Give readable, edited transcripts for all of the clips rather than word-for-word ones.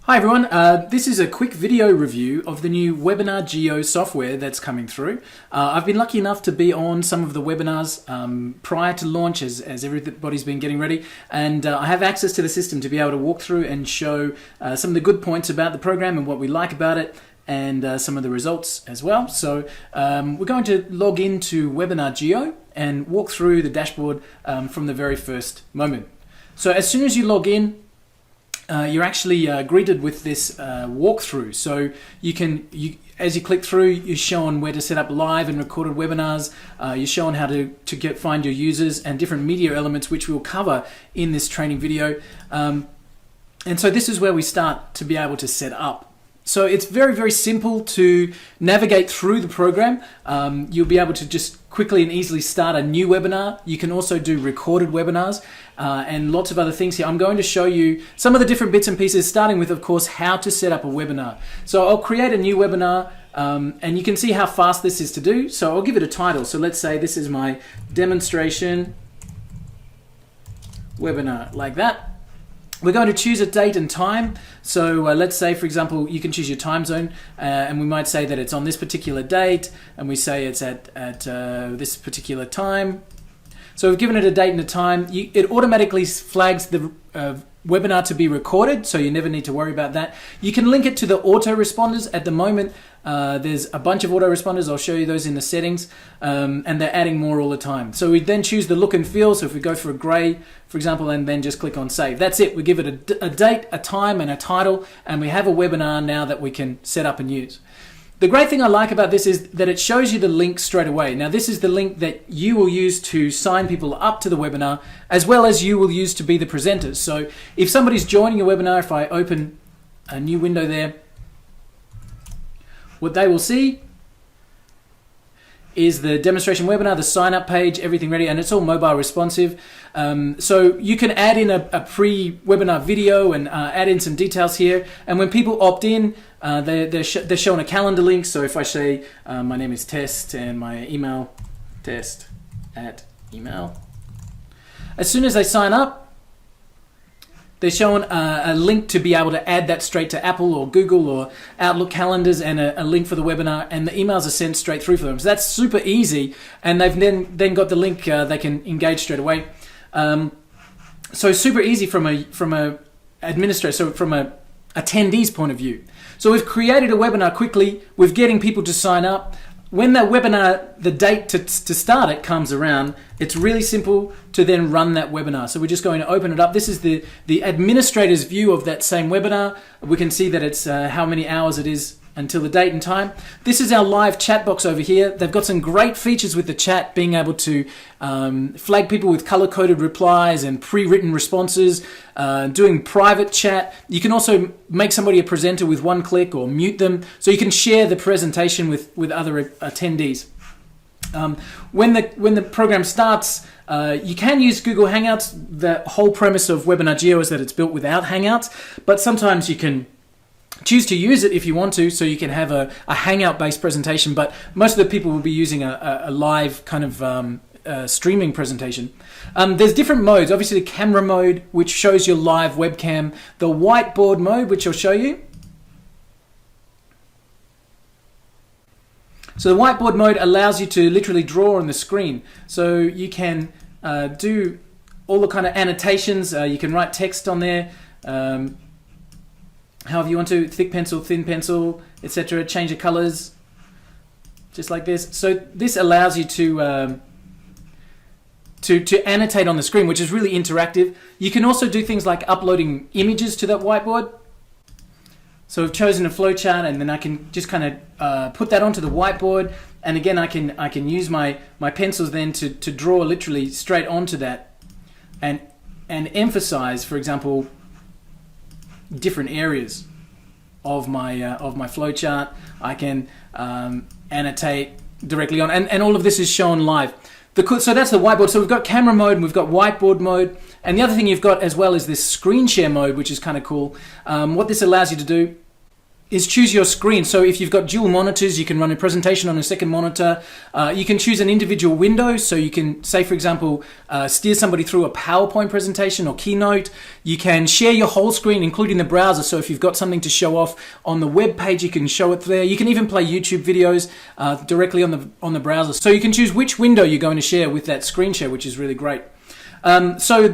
Hi everyone, this is a quick video review of the new WEBINAR JEO software that's coming through. I've been lucky enough to be on some of the webinars prior to launch as everybody's been getting ready, and I have access to the system to be able to walk through and show some of the good points about the program and what we like about it, and some of the results as well. So we're going to log into WEBINAR JEO and walk through the dashboard from the very first moment. So as soon as you log in, you're actually greeted with this walkthrough. So as you click through, you're shown where to set up live and recorded webinars. You're shown how to find your users and different media elements, which we'll cover in this training video. And so this is where we start to be able to set up. So it's very, very simple to navigate through the program. You'll be able to just quickly and easily start a new webinar. You can also do recorded webinars and lots of other things here. I'm going to show you some of the different bits and pieces, starting with, of course, how to set up a webinar. So I'll create a new webinar and you can see how fast this is to do. So I'll give it a title. So let's say this is my demonstration webinar, like that. We're going to choose a date and time. So let's say, for example, you can choose your time zone, and we might say that it's on this particular date, and we say it's at this particular time. So we've given it a date and a time. It automatically flags the webinar to be recorded, so you never need to worry about that. You can link it to the autoresponders. At the moment, there's a bunch of autoresponders. I'll show you those in the settings, and they're adding more all the time. So we then choose the look and feel. So if we go for a gray, for example, and then just click on save. That's it. We give it a date, a time, and a title, and we have a webinar now that we can set up and use. The great thing I like about this is that it shows you the link straight away. Now this is the link that you will use to sign people up to the webinar, as well as you will use to be the presenters. So if somebody's joining a webinar, if I open a new window there, what they will see is the demonstration webinar, the sign up page, everything ready, and it's all mobile responsive. So you can add in a pre-webinar video and add in some details here. And when people opt in, they're shown a calendar link. So if I say my name is Test and my email, test@email. As soon as they sign up, they're shown a link to be able to add that straight to Apple or Google or Outlook calendars, and a link for the webinar, and the emails are sent straight through for them. So that's super easy, and they've then got the link they can engage straight away. So super easy from a administrator, so from a attendee's point of view. So we've created a webinar quickly. We're getting people to sign up. When the webinar, the date to start it comes around, it's really simple to then run that webinar. So we're just going to open it up. This is the administrator's view of that same webinar. We can see that it's how many hours it is until the date and time. This is our live chat box over here. They've got some great features with the chat, being able to flag people with color-coded replies and pre-written responses, doing private chat. You can also make somebody a presenter with one click or mute them, so you can share the presentation with other attendees. When the program starts, you can use Google Hangouts. The whole premise of WEBINAR JEO is that it's built without Hangouts, but sometimes you can choose to use it if you want to, so you can have a Hangout-based presentation, but most of the people will be using a live kind of streaming presentation. There's different modes. Obviously the camera mode, which shows your live webcam, the whiteboard mode, which I'll show you. So the whiteboard mode allows you to literally draw on the screen. So you can do all the kind of annotations. You can write text on there, however you want to, thick pencil, thin pencil, etc. Change the colors, just like this. So this allows you to annotate on the screen, which is really interactive. You can also do things like uploading images to that whiteboard. So I've chosen a flowchart, and then I can just kind of put that onto the whiteboard. And again, I can use my pencils then to draw literally straight onto that, and emphasize, for example, different areas of my flowchart. I can annotate directly on, and all of this is shown live. So that's the whiteboard. So we've got camera mode and we've got whiteboard mode, and the other thing you've got as well is this screen share mode, which is kind of cool. What this allows you to do is choose your screen. So if you've got dual monitors, you can run a presentation on a second monitor. You can choose an individual window. So you can, say, for example, steer somebody through a PowerPoint presentation or Keynote. You can share your whole screen, including the browser. So if you've got something to show off on the web page, you can show it there. You can even play YouTube videos directly on the browser. So you can choose which window you're going to share with that screen share, which is really great. So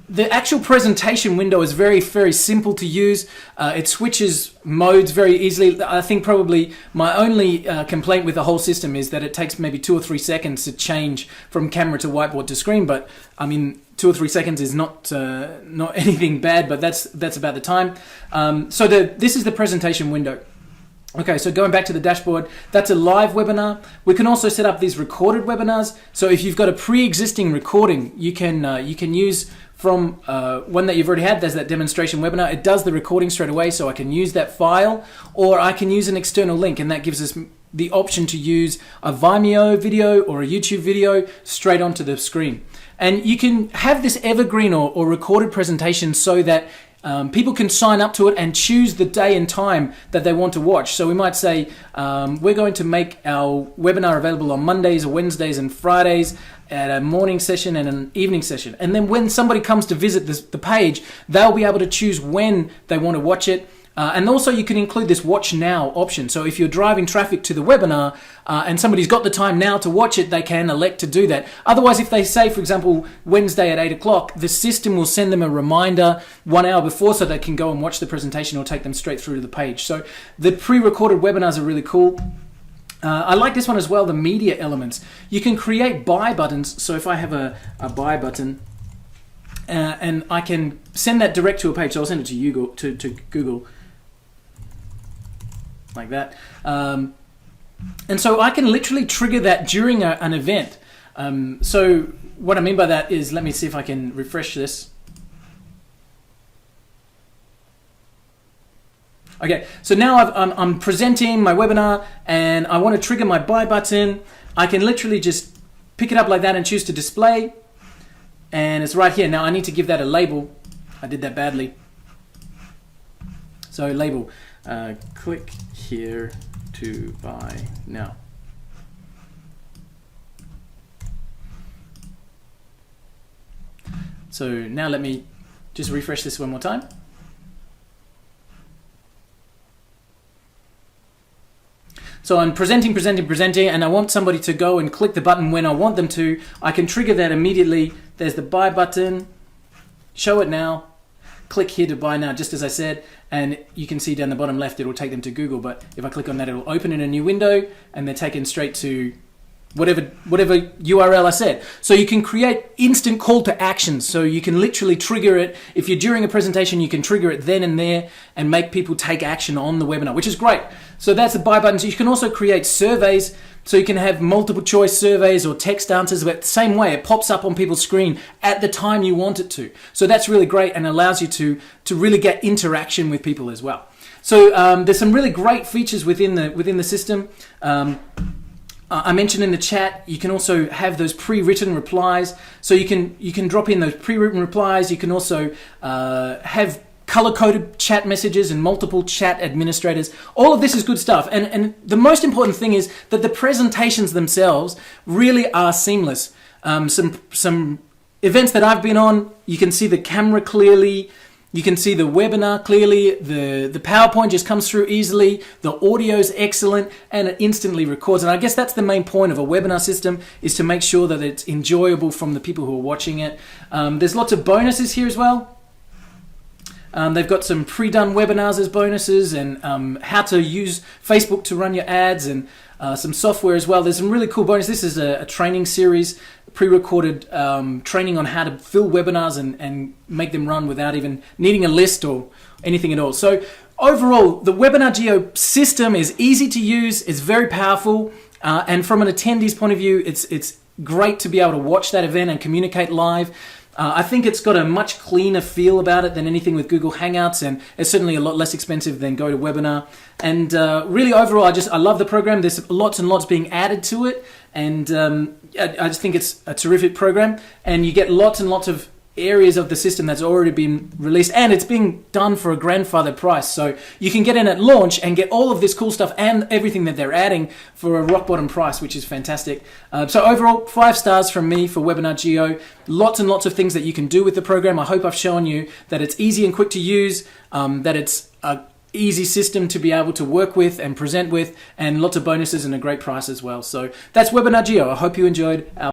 the actual presentation window is very, very simple to use. It switches modes very easily. I think probably my only complaint with the whole system is that it takes maybe 2 or 3 seconds to change from camera to whiteboard to screen. But I mean, 2 or 3 seconds is not anything bad, but that's about the time. So this is the presentation window. Okay, so going back to the dashboard, that's a live webinar. We can also set up these recorded webinars. So if you've got a pre-existing recording, you can use from one that you've already had. There's that demonstration webinar. It does the recording straight away, so I can use that file, or I can use an external link, and that gives us the option to use a Vimeo video or a YouTube video straight onto the screen. And you can have this evergreen or recorded presentation so that people can sign up to it and choose the day and time that they want to watch. So we might say, we're going to make our webinar available on Mondays or Wednesdays and Fridays at a morning session and an evening session. And then when somebody comes to visit the page, they'll be able to choose when they want to watch it. And also you can include this watch now option. So if you're driving traffic to the webinar and somebody's got the time now to watch it, they can elect to do that. Otherwise, if they say, for example, Wednesday at 8 o'clock, the system will send them a reminder 1 hour before so they can go and watch the presentation or take them straight through to the page. So the pre-recorded webinars are really cool. I like this one as well, the media elements. You can create buy buttons. So if I have a buy button, and I can send that direct to a page. So I'll send it to Google. Like that. And so I can literally trigger that during an event. So what I mean by that is, let me see if I can refresh this. Okay, so now I'm presenting my webinar and I want to trigger my buy button. I can literally just pick it up like that and choose to display. And it's right here. Now I need to give that a label. I did that badly. So label, click here to buy now. So now let me just refresh this one more time. So I'm presenting, and I want somebody to go and click the button when I want them to. I can trigger that immediately. There's the buy button, show it now, click here to buy now, just as I said, and you can see down the bottom left, it'll take them to Google, but if I click on that, it'll open in a new window, and they're taken straight to whatever URL I said. So you can create instant call to actions. So you can literally trigger it. If you're during a presentation, you can trigger it then and there and make people take action on the webinar, which is great. So that's the buy button. So you can also create surveys. So you can have multiple choice surveys or text answers, but the same way it pops up on people's screen at the time you want it to. So that's really great and allows you to really get interaction with people as well. So there's some really great features within the system. I mentioned in the chat, you can also have those pre-written replies. So you can drop in those pre-written replies. You can also have color-coded chat messages and multiple chat administrators. All of this is good stuff. And the most important thing is that the presentations themselves really are seamless. Some events that I've been on, you can see the camera clearly. You can see the webinar clearly, the PowerPoint just comes through easily, the audio is excellent, and it instantly records. And I guess that's the main point of a webinar system, is to make sure that it's enjoyable from the people who are watching it. There's lots of bonuses here as well. They've got some pre-done webinars as bonuses, and how to use Facebook to run your ads, and some software as well. There's some really cool bonuses. This is a training series, pre-recorded training on how to fill webinars and make them run without even needing a list or anything at all. So overall, the WEBINAR JEO system is easy to use, it's very powerful, and from an attendee's point of view, it's great to be able to watch that event and communicate live. I think it's got a much cleaner feel about it than anything with Google Hangouts, and it's certainly a lot less expensive than GoToWebinar. And really overall, I love the program. There's lots and lots being added to it, and I just think it's a terrific program, and you get lots and lots of areas of the system that's already been released, and it's being done for a grandfather price. So you can get in at launch and get all of this cool stuff and everything that they're adding for a rock bottom price, which is fantastic. So overall, 5 stars from me for Webinar Geo. Lots and lots of things that you can do with the program. I hope I've shown you that it's easy and quick to use, that it's a easy system to be able to work with and present with, and lots of bonuses and a great price as well. So that's Webinar Geo. I hope you enjoyed our